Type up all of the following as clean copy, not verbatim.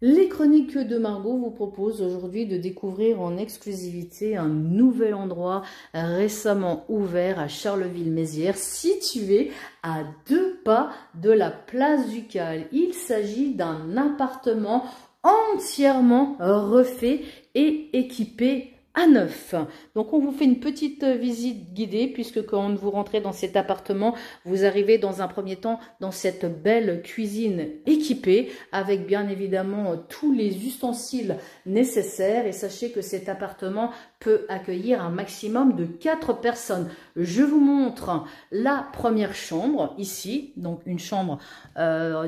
Les Chroniques de Margot vous proposent aujourd'hui de découvrir en exclusivité un nouvel endroit récemment ouvert à Charleville-Mézières, situé à 2 pas de la place Ducale. Il s'agit d'un appartement entièrement refait et équipé à neuf. Donc on vous fait une petite visite guidée, puisque quand vous rentrez dans cet appartement, vous arrivez dans un premier temps dans cette belle cuisine équipée avec bien évidemment tous les ustensiles nécessaires, et sachez que cet appartement peut accueillir un maximum de 4 personnes. Je vous montre la première chambre ici, donc une chambre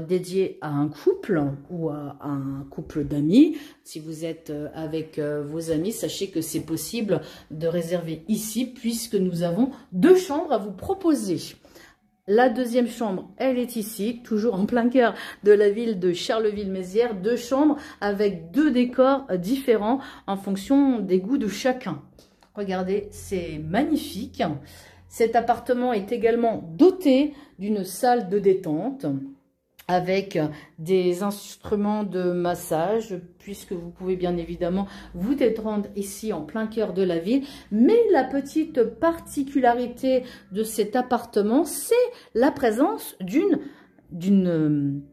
dédiée à un couple ou à un couple d'amis. Si vous êtes avec vos amis, sachez que c'est possible de réserver ici, puisque nous avons 2 chambres à vous proposer. La deuxième chambre, elle est ici, toujours en plein cœur de la ville de Charleville-Mézières. 2 chambres avec 2 décors différents en fonction des goûts de chacun. Regardez, c'est magnifique. Cet appartement est également doté d'une salle de détente avec des instruments de massage, puisque vous pouvez bien évidemment vous détendre ici en plein cœur de la ville. Mais la petite particularité de cet appartement, c'est la présence d'une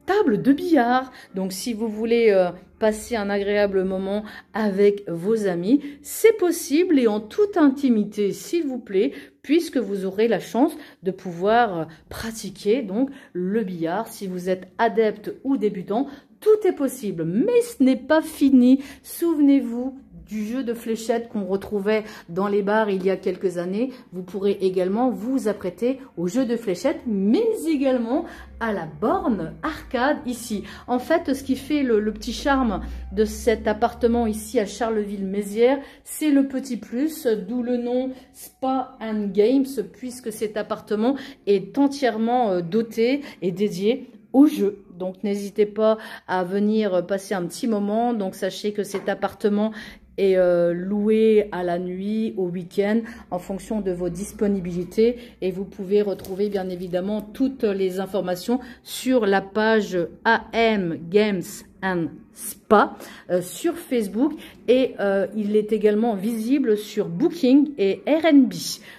table de billard. Donc si vous voulez passer un agréable moment avec vos amis, c'est possible, et en toute intimité s'il vous plaît, puisque vous aurez la chance de pouvoir pratiquer donc le billard. Si vous êtes adepte ou débutant, tout est possible. Mais ce n'est pas fini. Souvenez-vous du jeu de fléchettes qu'on retrouvait dans les bars il y a quelques années. Vous pourrez également vous apprêter au jeu de fléchettes, mais également à la borne arcade ici. En fait, ce qui fait le petit charme de cet appartement ici à Charleville-Mézières, c'est le petit plus, d'où le nom Spa and Games, puisque cet appartement est entièrement doté et dédié au jeu. Donc n'hésitez pas à venir passer un petit moment. Donc sachez que cet appartement est loué à la nuit, au week-end, en fonction de vos disponibilités, et vous pouvez retrouver bien évidemment toutes les informations sur la page AM Games and Spa sur Facebook, et il est également visible sur Booking et Airbnb.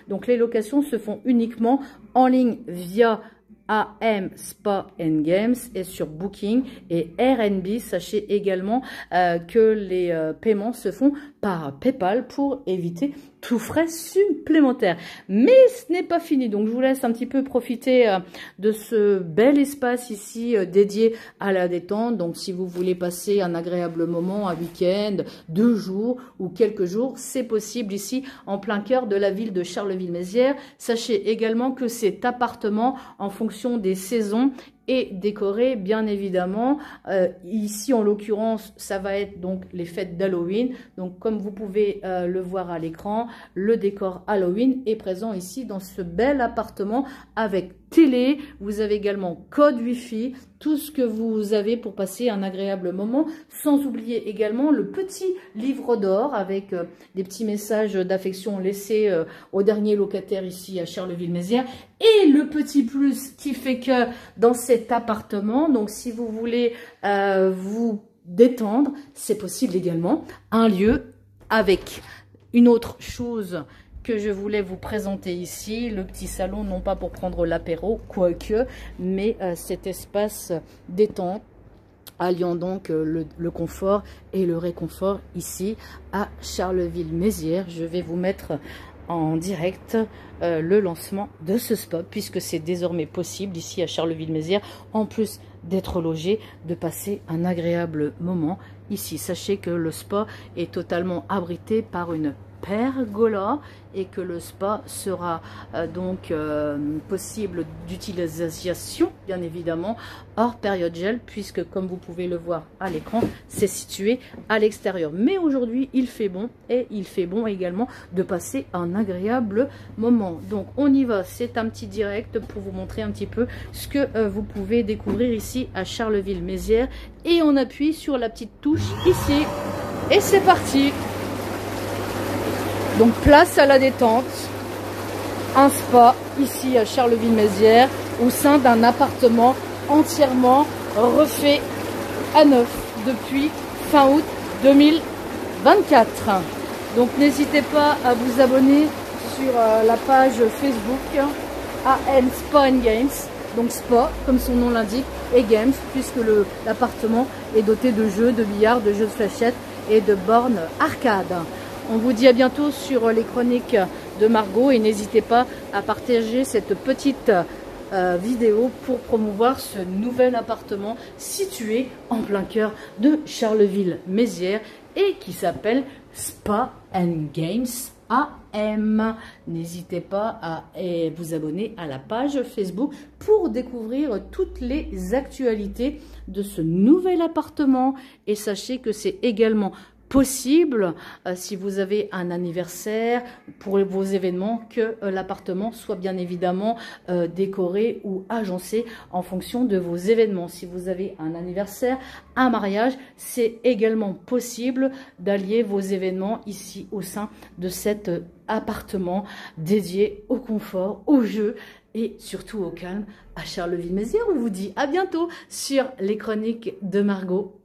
Donc les locations se font uniquement en ligne via AM Spa and Games et sur Booking et Airbnb. Sachez également que les paiements se font par PayPal pour éviter tout frais supplémentaires. Mais ce n'est pas fini, donc je vous laisse un petit peu profiter de ce bel espace ici dédié à la détente. Donc si vous voulez passer un agréable moment, un week-end, 2 jours ou quelques jours, c'est possible ici en plein cœur de la ville de Charleville-Mézières. Sachez également que cet appartement, en fonction des saisons, et décoré bien évidemment. Ici en l'occurrence ça va être donc les fêtes d'Halloween. Donc comme vous pouvez le voir à l'écran, le décor Halloween est présent ici dans ce bel appartement avec télé. Vous avez également code Wi-Fi, tout ce que vous avez pour passer un agréable moment, sans oublier également le petit livre d'or avec des petits messages d'affection laissés au dernier locataire ici à Charleville-Mézières. Et le petit plus qui fait que dans cet appartement, donc si vous voulez vous détendre, c'est possible également. Un lieu avec une autre chose que je voulais vous présenter ici, le petit salon, non pas pour prendre l'apéro, quoique, mais cet espace détente, alliant donc le confort et le réconfort ici à Charleville-Mézières. Je vais vous mettre en direct le lancement de ce spa, puisque c'est désormais possible ici à Charleville-Mézières, en plus d'être logé, de passer un agréable moment ici. Sachez que le spa est totalement abrité par une pergola et que le spa sera donc possible d'utilisation bien évidemment hors période gel, puisque comme vous pouvez le voir à l'écran, c'est situé à l'extérieur. Mais aujourd'hui il fait bon, et il fait bon également de passer un agréable moment. Donc on y va, c'est un petit direct pour vous montrer un petit peu ce que vous pouvez découvrir ici à Charleville-Mézières, et on appuie sur la petite touche ici et c'est parti. Donc place à la détente, un spa ici à Charleville-Mézières au sein d'un appartement entièrement refait à neuf. depuis fin août 2024. Donc n'hésitez pas à vous abonner sur la page Facebook AM Spa and Games. Donc spa, comme son nom l'indique, et games, puisque l'appartement est doté de jeux, de billard, de jeux de fléchettes et de bornes arcade. On vous dit à bientôt sur les chroniques de Margot et n'hésitez pas à partager cette petite vidéo pour promouvoir ce nouvel appartement situé en plein cœur de Charleville-Mézières et qui s'appelle Spa and Games AM. N'hésitez pas à vous abonner à la page Facebook pour découvrir toutes les actualités de ce nouvel appartement et sachez que c'est également possible si vous avez un anniversaire pour vos événements que l'appartement soit bien évidemment décoré ou agencé en fonction de vos événements. Si vous avez un anniversaire, un mariage, c'est également possible d'allier vos événements ici au sein de cet appartement dédié au confort, au jeu et surtout au calme à Charleville-Mézières. On vous dit à bientôt sur les chroniques de Margot.